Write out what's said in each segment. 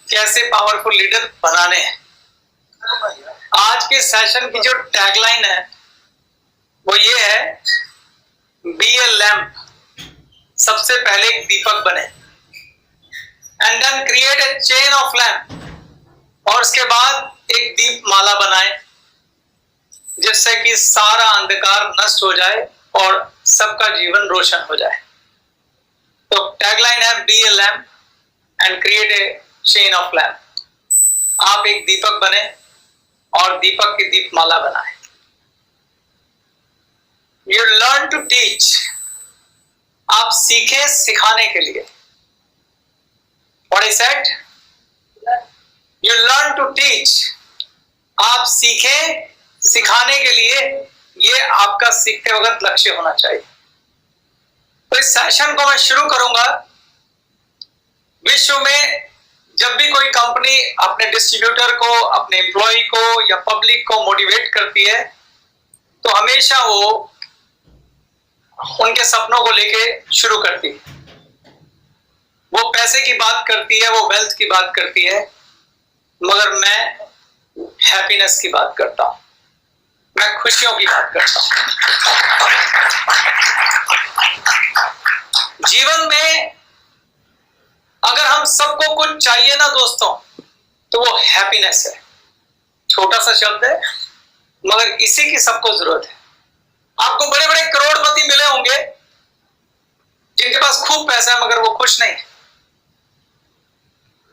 कैसे powerful leader बनाने हैं। आज के सेशन की जो टैगलाइन है वो ये है, बी ए लैम्प, सबसे पहले एक दीपक बने, and then create a chain of lamp, और उसके बाद एक दीप माला बनाए जिससे कि सारा अंधकार नष्ट हो जाए और सबका जीवन रोशन हो जाए। तो टैगलाइन है, be a lamp and create a chain of lamp. आप एक दीपक बने और दीपक की दीप माला बनाए। यू लर्न टू टीच, आप सीखे सिखाने के लिए। What I said? You learn to teach, आप सीखे सिखाने के लिए। ये आपका सीखते वक्त लक्ष्य होना चाहिए। तो इस सेशन को मैं शुरू करूंगा। विश्व में जब भी कोई कंपनी अपने डिस्ट्रीब्यूटर को, अपने एम्प्लॉय को या पब्लिक को मोटिवेट करती है तो हमेशा वो उनके सपनों को लेके शुरू करती है। वो पैसे की बात करती है, वो वेल्थ की बात करती है, मगर मैं हैप्पीनेस की बात करता हूं, मैं खुशियों की बात करता हूं। जीवन में अगर हम सबको कुछ चाहिए ना दोस्तों, तो वो हैप्पीनेस है। छोटा सा शब्द है मगर इसी की सबको जरूरत है। आपको बड़े बड़े करोड़पति मिले होंगे जिनके पास खूब पैसा है मगर वो खुश नहीं।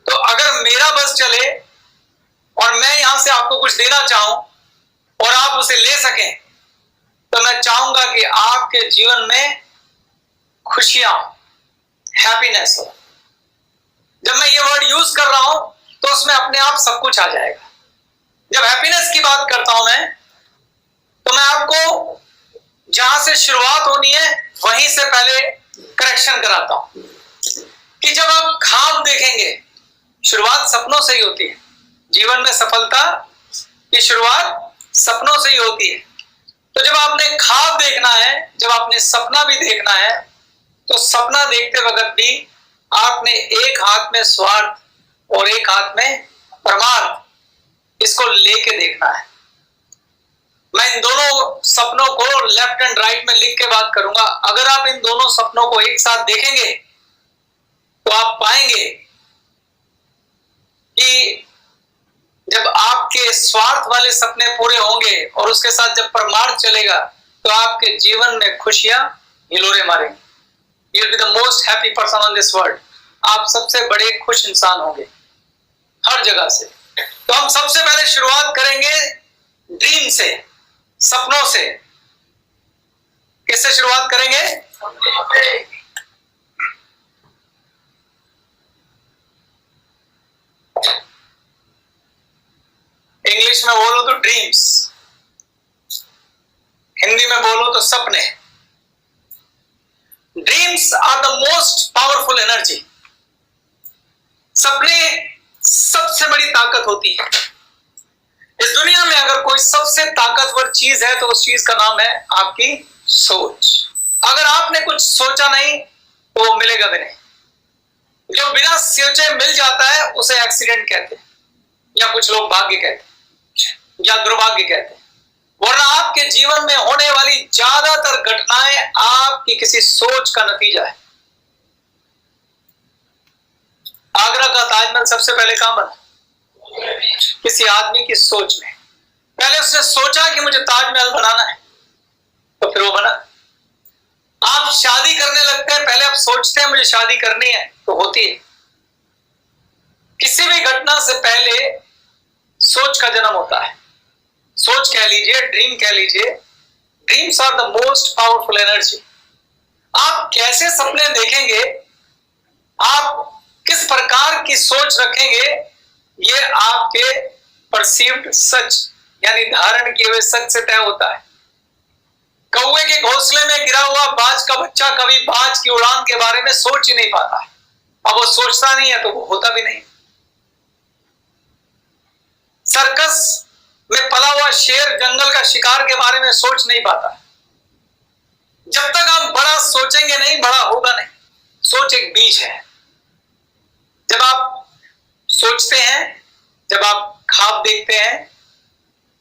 तो अगर मेरा बस चले और मैं यहां से आपको कुछ देना चाहूं और आप उसे ले सकें, तो मैं चाहूंगा कि आपके जीवन में खुशियां, हैप्पीनेस हो। जब मैं ये वर्ड यूज कर रहा हूं तो उसमें अपने आप सब कुछ आ जाएगा। जब हैप्पीनेस की बात करता हूं मैं, तो मैं आपको जहां से शुरुआत होनी है वहीं से पहले करेक्शन कराता हूं कि जब आप ख्वाब देखेंगे, शुरुआत सपनों से ही होती है। जीवन में सफलता की शुरुआत सपनों से ही होती है। तो जब आपने ख्वाब देखना है, जब आपने सपना भी देखना है, तो सपना देखते वक्त भी आपने एक हाथ में स्वार्थ और एक हाथ में परमार्थ, इसको लेके देखना है। मैं इन दोनों सपनों को लेफ्ट एंड राइट में लिख के बात करूंगा। अगर आप इन दोनों सपनों को एक साथ देखेंगे तो आप पाएंगे कि जब आपके स्वार्थ वाले सपने पूरे होंगे और उसके साथ जब परमार्थ चलेगा तो आपके जीवन में खुशियां हिलोरे मारेंगी। You will be the most happy person on this world. आप सबसे बड़े खुश इंसान होंगे हर जगह से। तो हम सबसे पहले शुरुआत करेंगे ड्रीम से, सपनों से। किससे शुरुआत करेंगे? इंग्लिश में बोलो तो ड्रीम्स, हिंदी में बोलो तो सपने। Dreams are the most powerful energy. सपने सबसे बड़ी ताकत होती है। इस दुनिया में अगर कोई सबसे ताकतवर चीज है तो उस चीज का नाम है आपकी सोच। अगर आपने कुछ सोचा नहीं तो वो मिलेगा भी नहीं। जो बिना सोचे मिल जाता है उसे एक्सीडेंट कहते हैं, या कुछ लोग भाग्य कहते हैं, या दुर्भाग्य कहते हैं। वरना आपके जीवन में होने वाली ज्यादातर घटनाएं आपकी किसी सोच का नतीजा है। आगरा का ताजमहल सबसे पहले कहां बना? किसी आदमी की सोच में। पहले उसने सोचा कि मुझे ताजमहल बनाना है, तो फिर वो बना। आप शादी करने लगते हैं, पहले आप सोचते हैं मुझे शादी करनी है, तो होती है। किसी भी घटना से पहले सोच का जन्म होता है। सोच कह लीजिए, ड्रीम कह लीजिए। Dreams are the most powerful energy. आप कैसे सपने देखेंगे, आप किस प्रकार की सोच रखेंगे, ये आपके परसीव्ड सच यानी धारण किए हुए सच से तय होता है। कौवे के घोंसले में गिरा हुआ बाज का बच्चा कभी बाज की उड़ान के बारे में सोच ही नहीं पाता। अब वो सोचता नहीं है तो वो होता भी नहीं। सर्कस में पला हुआ शेर जंगल का शिकार के बारे में सोच नहीं पाता। जब तक आप बड़ा सोचेंगे नहीं, बड़ा होगा नहीं। सोच एक बीज है। जब आप सोचते हैं, जब आप ख्वाब देखते हैं,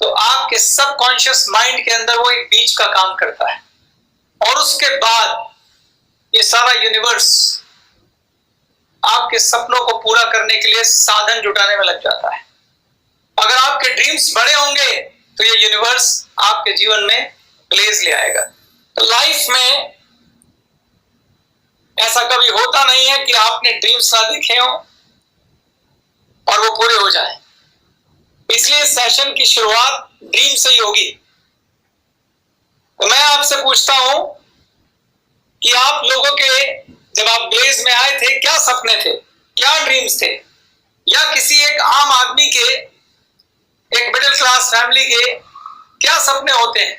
तो आपके सबकॉन्शियस माइंड के अंदर वो एक बीज का काम करता है और उसके बाद ये सारा यूनिवर्स आपके सपनों को पूरा करने के लिए साधन जुटाने में लग जाता है। अगर आपके ड्रीम्स बड़े होंगे तो ये यूनिवर्स आपके जीवन में ब्लेज ले आएगा। तो लाइफ में ऐसा कभी होता नहीं है कि आपने ड्रीम्स ना देखे हो और वो पूरे हो जाए। इसलिए सेशन की शुरुआत ड्रीम से ही होगी। तो मैं आपसे पूछता हूं कि आप लोगों के जब आप ब्लेज में आए थे, क्या सपने थे, क्या ड्रीम्स थे, या किसी एक आम आदमी के, एक मिडिल क्लास फैमिली के क्या सपने होते हैं?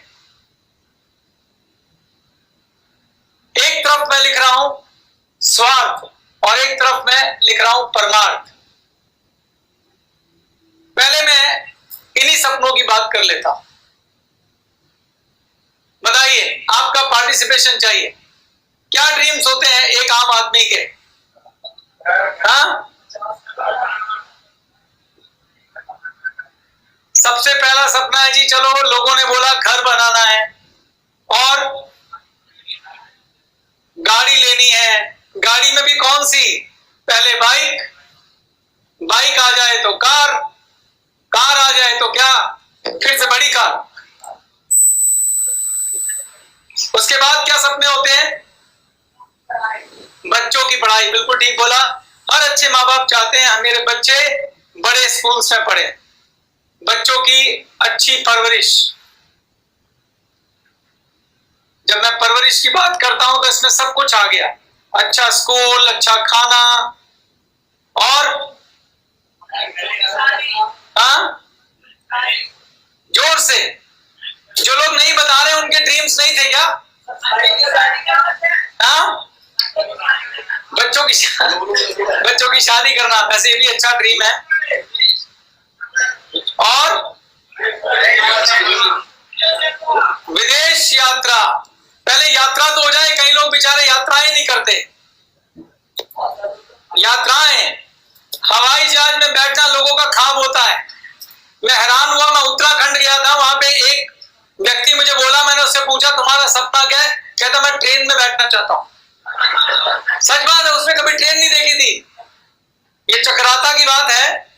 एक तरफ मैं लिख रहा हूं स्वार्थ और एक तरफ मैं लिख रहा हूं परमार्थ। पहले मैं इन्हीं सपनों की बात कर लेता हूं। बताइए, आपका पार्टिसिपेशन चाहिए। क्या ड्रीम्स होते हैं एक आम आदमी के? हाँ, सबसे पहला सपना है जी, चलो लोगों ने बोला घर बनाना है और गाड़ी लेनी है। गाड़ी में भी कौन सी? पहले बाइक, बाइक आ जाए तो कार, कार आ जाए तो क्या, फिर से बड़ी कार। उसके बाद क्या सपने होते हैं? बच्चों की पढ़ाई। बिल्कुल ठीक बोला। हर अच्छे माँ बाप चाहते हैं मेरे बच्चे बड़े स्कूल्स में पढ़े, बच्चों की अच्छी परवरिश। जब मैं परवरिश की बात करता हूं तो इसमें सब कुछ आ गया। अच्छा स्कूल, अच्छा खाना और हाँ, जोर से। जो लोग नहीं बता रहे उनके ड्रीम्स नहीं थे क्या? हाँ, बच्चों की शादी करना वैसे भी अच्छा ड्रीम है। और विदेश यात्रा। पहले यात्रा तो हो जाए, कई लोग बेचारे यात्राएं नहीं करते। यात्राएं, हवाई जहाज में बैठना लोगों का ख्वाब होता है। मैं हैरान हुआ, मैं उत्तराखंड गया था, वहां पे एक व्यक्ति मुझे बोला, मैंने उससे पूछा तुम्हारा सपना क्या है? कहता मैं ट्रेन में बैठना चाहता हूं। सच बात है, उसने कभी ट्रेन नहीं देखी थी। ये चक्राता की बात है।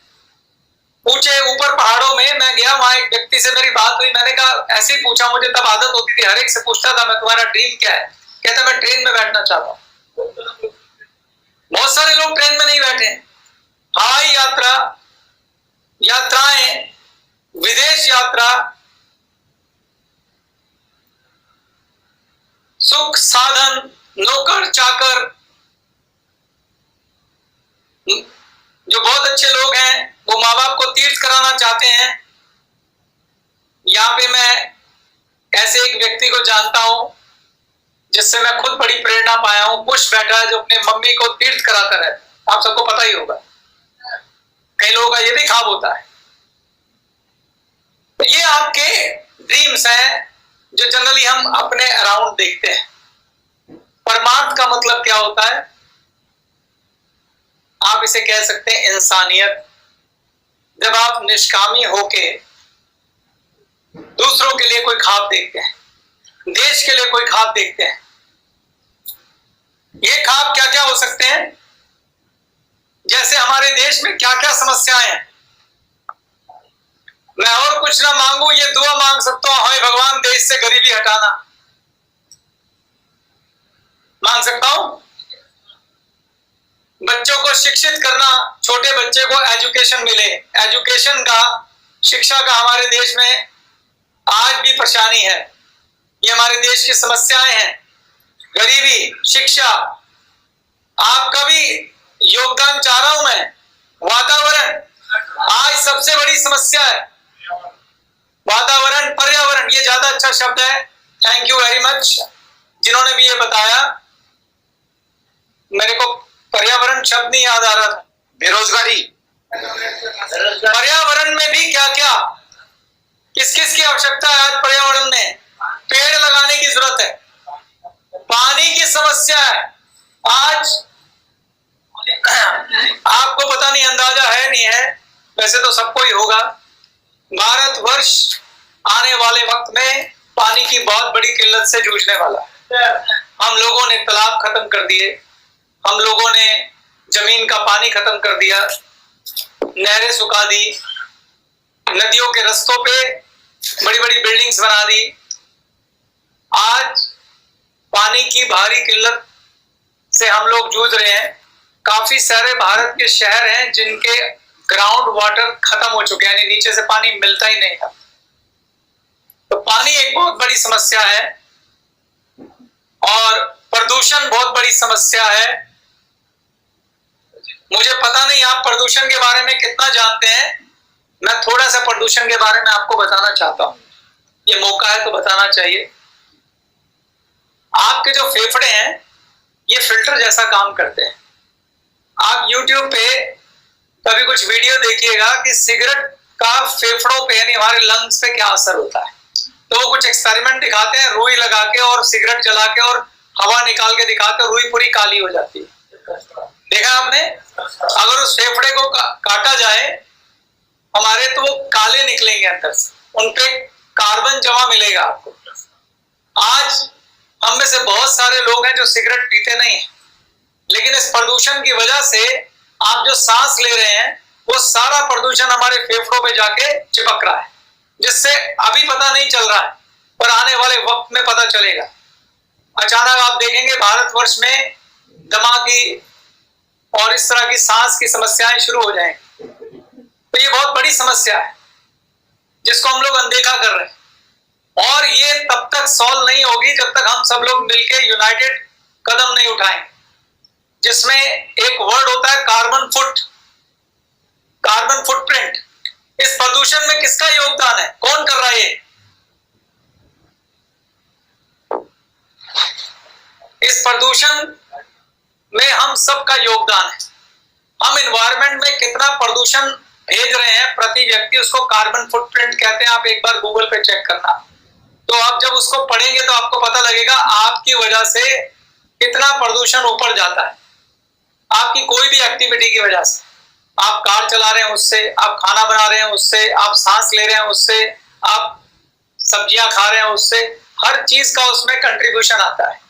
ऊंचे ऊपर पहाड़ों में मैं गया, वहां एक व्यक्ति से मेरी बात हुई। मैंने कहा, ऐसे ही पूछा, मुझे तब आदत होती थी, हर एक से पूछता था मैं तुम्हारा ड्रीम क्या है? कहता मैं ट्रेन में बैठना चाहता हूं। बहुत सारे लोग ट्रेन में नहीं बैठे। हवाई यात्रा, यात्राएं, विदेश यात्रा, सुख साधन, नौकर चाकर। जो बहुत अच्छे लोग हैं वो माँ बाप को तीर्थ कराना चाहते हैं। यहां पे मैं ऐसे एक व्यक्ति को जानता हूं जिससे मैं खुद बड़ी प्रेरणा पाया हूं। पुष्प बैठा है जो अपने मम्मी को तीर्थ कराता है। आप सबको पता ही होगा। कई लोगों का ये भी ख्वाब होता है। तो ये आपके ड्रीम्स हैं जो जनरली हम अपने अराउंड देखते हैं। परमार्थ का मतलब क्या होता है? आप इसे कह सकते हैं इंसानियत। जब आप निष्कामी होके दूसरों के लिए कोई ख्वाब देखते हैं, देश के लिए कोई ख्वाब देखते हैं। ये ख्वाब क्या क्या हो सकते हैं? जैसे हमारे देश में क्या क्या समस्याएं हैं। मैं और कुछ ना मांगू, ये दुआ मांग सकता हूं, हाय भगवान देश से गरीबी हटाना, मांग सकता हूं। बच्चों को शिक्षित करना, छोटे बच्चे को एजुकेशन मिले। एजुकेशन का, शिक्षा का हमारे देश में आज भी परेशानी है। ये हमारे देश की समस्याएं हैं। गरीबी, शिक्षा। आपका भी योगदान चाह रहा हूं मैं। वातावरण आज सबसे बड़ी समस्या है। वातावरण, पर्यावरण, ये ज्यादा अच्छा शब्द है। थैंक यू वेरी मच जिन्होंने भी ये बताया। मेरे को पर्यावरण शब्द नहीं याद आ रहा था। बेरोजगारी। पर्यावरण में भी क्या क्या, किस किस की आवश्यकता है आज पर्यावरण में? पेड़ लगाने की जरूरत है। पानी की समस्या है। आज आपको पता नहीं, अंदाजा है नहीं है, वैसे तो सबको ही होगा। भारतवर्ष आने वाले वक्त में पानी की बहुत बड़ी किल्लत से जूझने वाला है। हम लोगों ने तालाब खत्म कर दिए, हम लोगों ने जमीन का पानी खत्म कर दिया, नहरें सुखा दी, नदियों के रास्तों पे बड़ी बड़ी बिल्डिंग्स बना दी। आज पानी की भारी किल्लत से हम लोग जूझ रहे हैं। काफी सारे भारत के शहर हैं जिनके ग्राउंड वाटर खत्म हो चुके हैं, यानी नीचे से पानी मिलता ही नहीं है। तो पानी एक बहुत बड़ी समस्या है और प्रदूषण बहुत बड़ी समस्या है। मुझे पता नहीं आप प्रदूषण के बारे में कितना जानते हैं, मैं थोड़ा सा प्रदूषण के बारे में आपको बताना चाहता हूं। ये मौका है तो बताना चाहिए। आपके जो फेफड़े हैं ये फिल्टर जैसा काम करते हैं। आप YouTube पे कभी कुछ वीडियो देखिएगा कि सिगरेट का फेफड़ों पे यानी हमारे लंग्स पे क्या असर होता है। तो वो कुछ एक्सपेरिमेंट दिखाते हैं, रुई लगा के और सिगरेट जला के और हवा निकाल के दिखाते हैं, रुई पूरी काली हो जाती है। देखा आपने? अगर उस फेफड़े को काटा जाए हमारे तो वो काले निकलेंगे अंदर से, उनपे कार्बन जमा मिलेगा आपको। आज हम में से बहुत सारे लोग हैं जो सिगरेट पीते नहीं हैं, लेकिन इस प्रदूषण की वजह से आप जो सांस ले रहे हैं वो सारा प्रदूषण हमारे फेफड़ों पे जाके चिपक रहा है, जिससे अभी पता नहीं चल रहा है पर आने वाले वक्त में पता चलेगा। अचानक आप देखेंगे भारतवर्ष में दमा की और इस तरह की सांस की समस्याएं शुरू हो जाएंगी। तो ये बहुत बड़ी समस्या है जिसको हम लोग अनदेखा कर रहे हैं, और ये तब तक सॉल्व नहीं होगी जब तक हम सब लोग मिलकर यूनाइटेड कदम नहीं उठाएं, जिसमें एक वर्ड होता है कार्बन फुटप्रिंट। इस प्रदूषण में किसका योगदान है, कौन कर रहा है ये? इस प्रदूषण में हम सबका योगदान है। हम एनवायरनमेंट में कितना प्रदूषण भेज रहे हैं प्रति व्यक्ति, उसको कार्बन फुटप्रिंट कहते हैं। आप एक बार गूगल पे चेक करना, तो आप जब उसको पढ़ेंगे तो आपको पता लगेगा आपकी वजह से कितना प्रदूषण ऊपर जाता है। आपकी कोई भी एक्टिविटी की वजह से, आप कार चला रहे हैं उससे, आप खाना बना रहे हैं उससे, आप सांस ले रहे हैं उससे, आप सब्जियां खा रहे हैं उससे, हर चीज का उसमें कंट्रीब्यूशन आता है।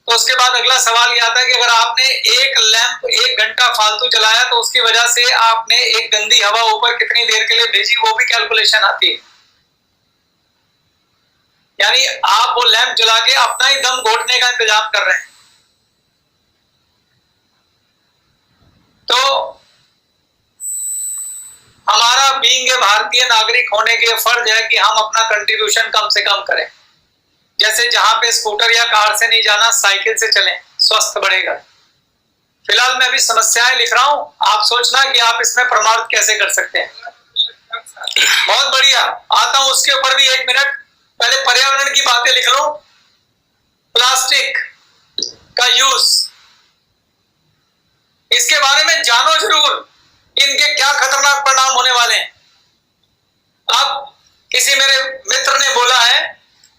तो उसके बाद अगला सवाल ये आता है कि अगर आपने एक लैंप 1 घंटा फालतू चलाया तो उसकी वजह से आपने एक गंदी हवा ऊपर कितनी देर के लिए भेजी, वो भी कैलकुलेशन आती है। यानी आप वो लैंप जला के अपना ही दम घोटने का इंतजाम कर रहे हैं। तो हमारा बीइंग ए भारतीय नागरिक होने के फर्ज है कि हम अपना कंट्रीब्यूशन कम से कम करें। जैसे जहां पे स्कूटर या कार से नहीं जाना, साइकिल से चलें, स्वास्थ्य बढ़ेगा। फिलहाल मैं अभी समस्याएं लिख रहा हूं, आप सोचना कि आप इसमें परमार्थ कैसे कर सकते हैं। बहुत बढ़िया, आता हूं उसके ऊपर भी 1 मिनट। पहले पर्यावरण की बातें लिख लो। प्लास्टिक का यूज, इसके बारे में जानो जरूर, इनके क्या खतरनाक परिणाम होने वाले हैं। अब किसी मेरे मित्र ने बोला है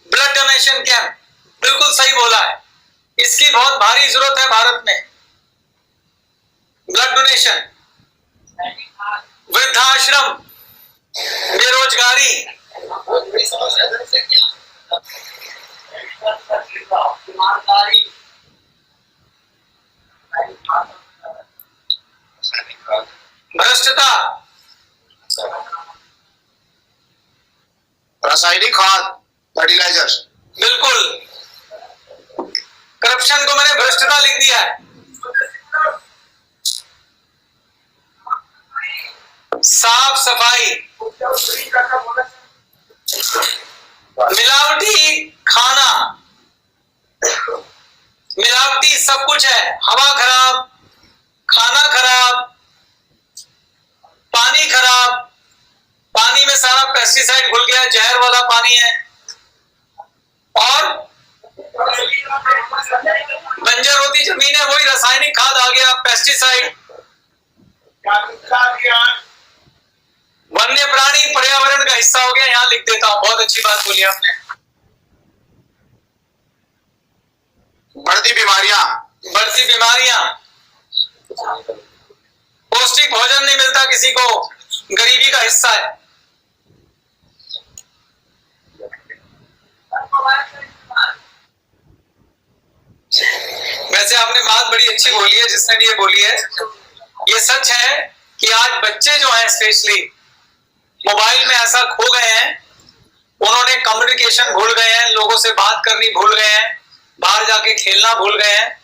ब्लड डोनेशन कैंप, बिल्कुल सही बोला है, इसकी बहुत भारी जरूरत है भारत में। ब्लड डोनेशन, वृद्धाश्रम, बेरोजगारी, भ्रष्टता, रासायनिक खाद, फर्टिलाइजर, बिल्कुल करप्शन को मैंने भ्रष्टता लिख दिया है। साफ सफाई, मिलावटी खाना, मिलावटी सब कुछ है। हवा खराब, खाना खराब, पानी खराब, पानी में सारा पेस्टिसाइड घुल गया, जहर वाला पानी है। और बंजर होती जमीन है, वही रासायनिक खाद आ गया, पेस्टिसाइड। वन्य प्राणी पर्यावरण का हिस्सा हो गया, यहां लिख देता हूं। बहुत अच्छी बात बोली आपने। बढ़ती बीमारियां, बढ़ती बीमारियां, किसी को गरीबी का हिस्सा है। वैसे आपने बात बड़ी अच्छी बोली है, जिसने भी ये बोली है। ये सच है कि आज बच्चे जो हैं स्पेशली मोबाइल में ऐसा खो गए हैं, उन्होंने कम्युनिकेशन भूल गए हैं, लोगों से बात करनी भूल गए हैं, बाहर जाके खेलना भूल गए हैं,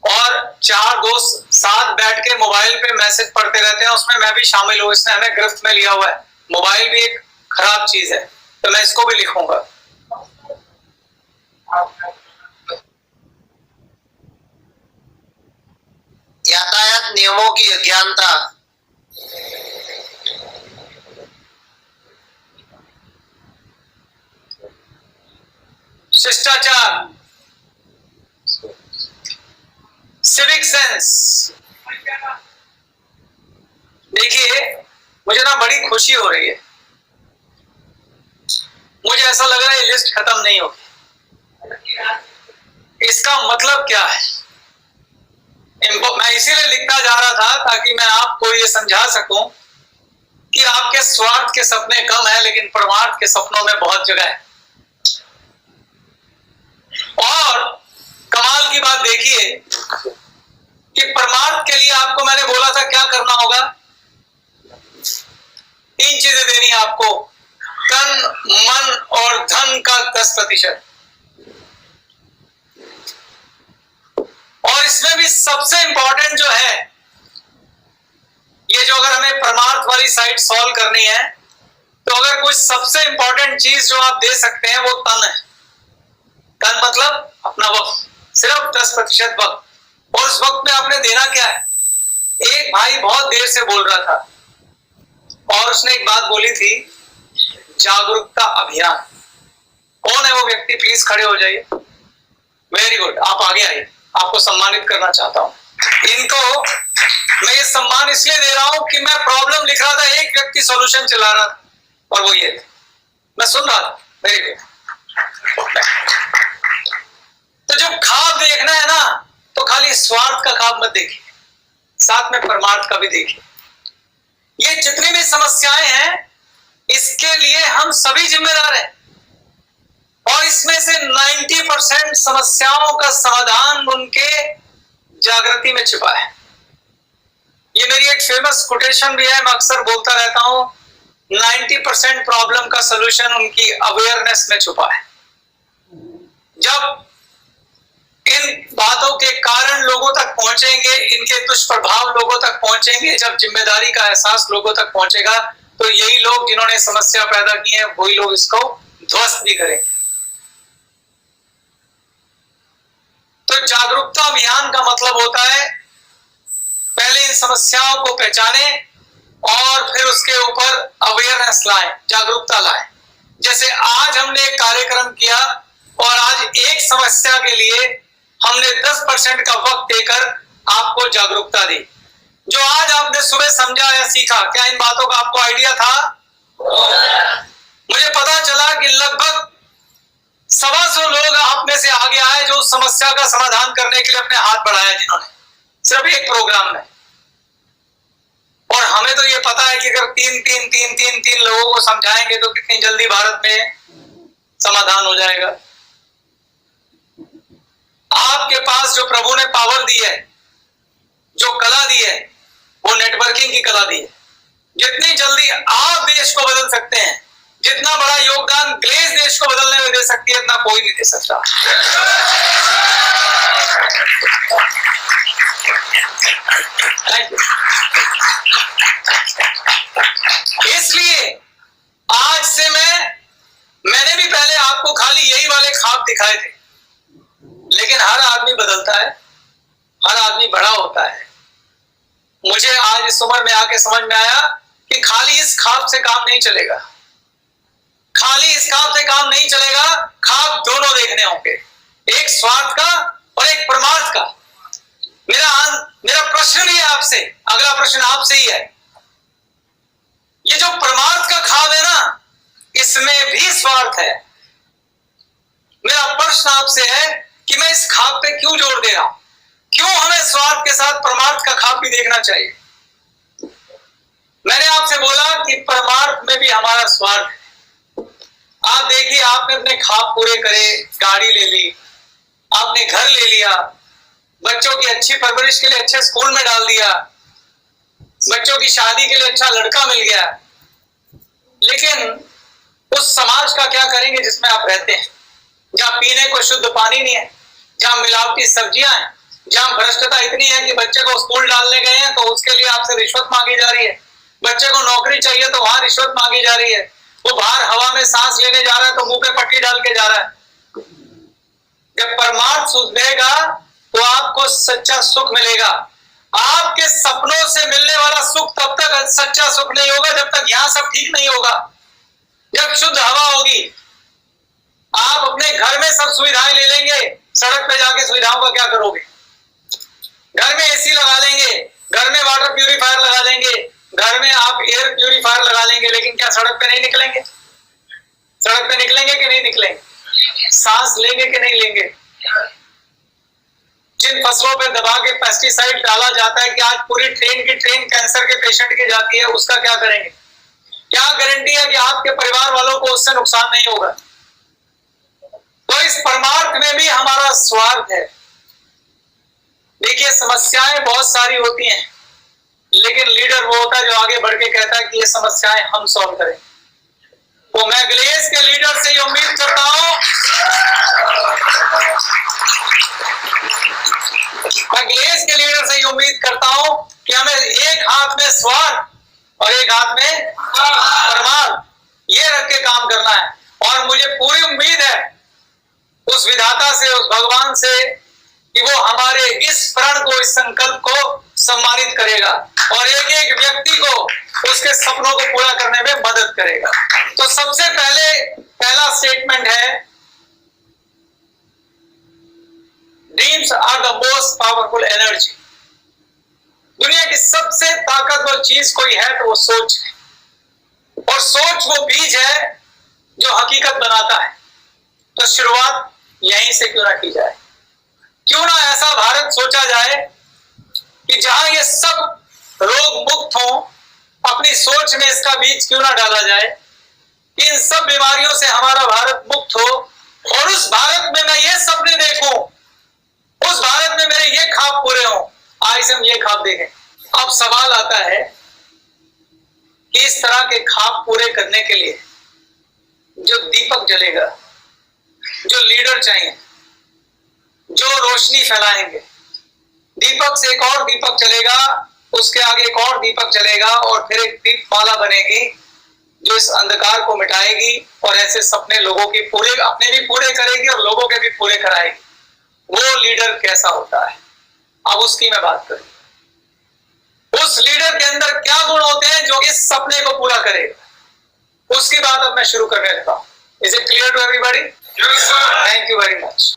और चार दोस्त साथ बैठ के मोबाइल पे मैसेज पढ़ते रहते हैं। उसमें मैं भी शामिल हूँ, इसने हमें गिरफ्त में लिया हुआ है। मोबाइल भी एक खराब चीज है, तो मैं इसको भी लिखूंगा। यातायात नियमों की अज्ञानता, शिष्टाचार, सिविक सेंस। देखिए, मुझे ना बड़ी खुशी हो रही है। मुझे ऐसा लग रहा है ये लिस्ट खत्म नहीं होगी। इसका मतलब क्या है? मैं इसीलिए लिखता जा रहा था ताकि मैं आपको ये समझा सकूं कि आपके स्वार्थ के सपने कम है, लेकिन परमार्थ के सपनों में बहुत जगह है। और कमाल की बात देखिए कि परमार्थ के लिए आपको मैंने बोला था क्या करना होगा। 3 चीजें देनी है आपको, तन, मन और धन का 10%। और इसमें भी सबसे इंपॉर्टेंट जो है, ये जो अगर हमें परमार्थ वाली साइड सॉल्व करनी है, तो अगर कुछ सबसे इंपॉर्टेंट चीज जो आप दे सकते हैं वो तन है। तन मतलब अपना वक्त, सिर्फ 10% वक्त। और उस वक्त में आपने देना क्या है? एक भाई बहुत देर से बोल रहा था और उसने एक बात बोली थी, जागरूकता अभियान। कौन है वो व्यक्ति? प्लीज खड़े हो जाइए। वेरी गुड, आप आगे आइए, आपको सम्मानित करना चाहता हूं। इनको मैं ये सम्मान इसलिए दे रहा हूं कि मैं प्रॉब्लम लिख रहा था, एक व्यक्ति सॉल्यूशन चला रहा था, और वो ये मैं सुन रहा था। Very good. तो जब ख्वाब देखना है ना, तो खाली स्वार्थ का ख्वाब मत देखिए, साथ में परमार्थ का भी देखिए। ये जितनी भी समस्याएं हैं, इसके लिए हम सभी जिम्मेदार हैं, और इसमें से 90% समस्याओं का समाधान उनके जागृति में छिपा है। ये मेरी एक फेमस कोटेशन भी है, मैं अक्सर बोलता रहता हूं, 90% प्रॉब्लम का सलूशन उनकी अवेयरनेस में छुपा है। जब इन बातों के कारण लोगों तक पहुंचेंगे, इनके दुष्प्रभाव लोगों तक पहुंचेंगे, जब जिम्मेदारी का एहसास लोगों तक पहुंचेगा, तो यही लोग जिन्होंने समस्या पैदा की है, वही लोग इसको ध्वस्त भी करेंगे। तो जागरूकता अभियान का मतलब होता है, पहले इन समस्याओं को पहचाने और फिर उसके ऊपर अवेयरनेस लाएं, जागरूकता लाएं। जैसे आज हमने एक कार्यक्रम किया और आज एक समस्या के लिए हमने 10% का वक्त देकर आपको जागरूकता दी। जो आज आपने सुबह समझा या सीखा, क्या इन बातों का आपको आइडिया था? मुझे पता चला कि लगभग 125 लोग आप में से आगे आए जो समस्या का समाधान करने के लिए अपने हाथ बढ़ाया, जिन्होंने सिर्फ एक प्रोग्राम में। और हमें तो ये पता है कि अगर तीन लोगों को समझाएंगे तो कितनी जल्दी भारत में समाधान हो जाएगा। आपके पास जो प्रभु ने पावर दी है, जो कला दी है, वो नेटवर्किंग की कला दी है। जितनी जल्दी आप देश को बदल सकते हैं, जितना बड़ा योगदान ग्लेस देश को बदलने में दे सकती है, इतना कोई नहीं दे सकता। इसलिए आज से मैंने भी पहले आपको खाली यही वाले ख्वाब दिखाए थे, लेकिन हर आदमी बदलता है, हर आदमी बड़ा होता है। मुझे आज इस उम्र में आके समझ में आया कि खाली इस ख्वाब से काम नहीं चलेगा, खाली इस ख्वाब से काम नहीं चलेगा, ख्वाब दोनों देखने होंगे, एक स्वार्थ का और एक परमार्थ का। मेरा प्रश्न भी है आपसे, अगला प्रश्न आपसे ही है। ये जो परमार्थ का ख्वाब है ना, इसमें भी स्वार्थ है। मेरा प्रश्न आपसे है कि मैं इस ख्वाब पे क्यों जोर दे रहा हूं? क्यों हमें स्वार्थ के साथ परमार्थ का ख्वाब भी देखना चाहिए? मैंने आपसे बोला कि परमार्थ में भी हमारा स्वार्थ है। आप देखिए, आपने अपने ख्वाब पूरे करे, गाड़ी ले ली, आपने घर ले लिया, बच्चों की अच्छी परवरिश के लिए अच्छे स्कूल में डाल दिया, बच्चों की शादी के लिए अच्छा लड़का मिल गया, लेकिन उस समाज का क्या करेंगे जिसमें आप रहते हैं, जहां पीने को शुद्ध पानी नहीं है, जहां मिलावटी सब्जियां हैं, जहां भ्रष्टता इतनी है कि बच्चे को स्कूल डालने गए हैं तो उसके लिए आपसे रिश्वत मांगी जा रही है, बच्चे को नौकरी चाहिए तो वहां रिश्वत मांगी जा रही है, वो बाहर हवा में सांस लेने जा रहा है तो मुंह पे पट्टी डाल के जा रहा है। जब परमार्थ सुधरेगा तो आपको सच्चा सुख मिलेगा। आपके सपनों से मिलने वाला सुख तब तक सच्चा सुख नहीं होगा जब तक यहां सब ठीक नहीं होगा। जब शुद्ध हवा होगी, आप अपने घर में सब सुविधाएं ले लेंगे, सड़क पे जाके सुविधाओं का क्या करोगे? घर में एसी लगा लेंगे, घर में वाटर प्यूरिफायर लगा लेंगे, घर में आप एयर प्यूरिफायर लगा लेंगे, लेकिन क्या सड़क पे नहीं निकलेंगे? सड़क पे निकलेंगे कि नहीं निकलेंगे? सांस लेंगे कि नहीं लेंगे? जिन फसलों पे दबा के पेस्टिसाइड डाला जाता है कि आज पूरी ट्रेन की ट्रेन कैंसर के पेशेंट की जाती है, उसका क्या करेंगे? क्या गारंटी है कि आपके परिवार वालों को उससे नुकसान नहीं होगा? तो इस परमार्थ में भी हमारा स्वार्थ है। देखिए, समस्याएं बहुत सारी होती हैं, लेकिन लीडर वो होता है जो आगे बढ़ के कहता है कि ये समस्याएं हम सॉल्व करें। तो मैं ग्लेस के लीडर से ये उम्मीद करता हूं, मैं ग्लेस के लीडर से ये उम्मीद करता हूं कि हमें एक हाथ में स्वार्थ और एक हाथ में परमार्थ ये रख के काम करना है। और मुझे पूरी उम्मीद है उस विधाता से, उस भगवान से, कि वो हमारे इस प्रण को, इस संकल्प को सम्मानित करेगा और एक एक व्यक्ति को उसके सपनों को पूरा करने में मदद करेगा। तो सबसे पहला स्टेटमेंट है, dreams are the most powerful energy. दुनिया की सबसे ताकतवर चीज कोई है तो वो सोच है, और सोच वो बीज है जो हकीकत बनाता है। तो शुरुआत यहीं से क्यों ना की जाए? क्यों ना ऐसा भारत सोचा जाए कि जहां ये सब रोग मुक्त हो, अपनी सोच में इसका बीज क्यों ना डाला जाए कि इन सब बीमारियों से हमारा भारत मुक्त हो, और उस भारत में मैं ये सपने देखूं, उस भारत में मेरे ये ख्वाब पूरे हों। आज से हम ये ख्वाब देखें। अब सवाल आता है कि इस तरह के ख्वाब पूरे करने के लिए जो दीपक जलेगा, जो लीडर चाहिए, जो रोशनी फैलाएंगे, दीपक से एक और दीपक चलेगा, उसके आगे एक और दीपक चलेगा, और फिर एक दीपमाला बनेगी जो इस अंधकार को मिटाएगी और ऐसे सपने लोगों की पूरे, अपने भी पूरे करेगी और लोगों के भी पूरे कराएगी। वो लीडर कैसा होता है, अब उसकी मैं बात करूं। उस लीडर के अंदर क्या गुण होते हैं जो इस सपने को पूरा करेगा, उसकी बात अब मैं शुरू करने लगा हूं। Is it clear to everybody? Thank you very much.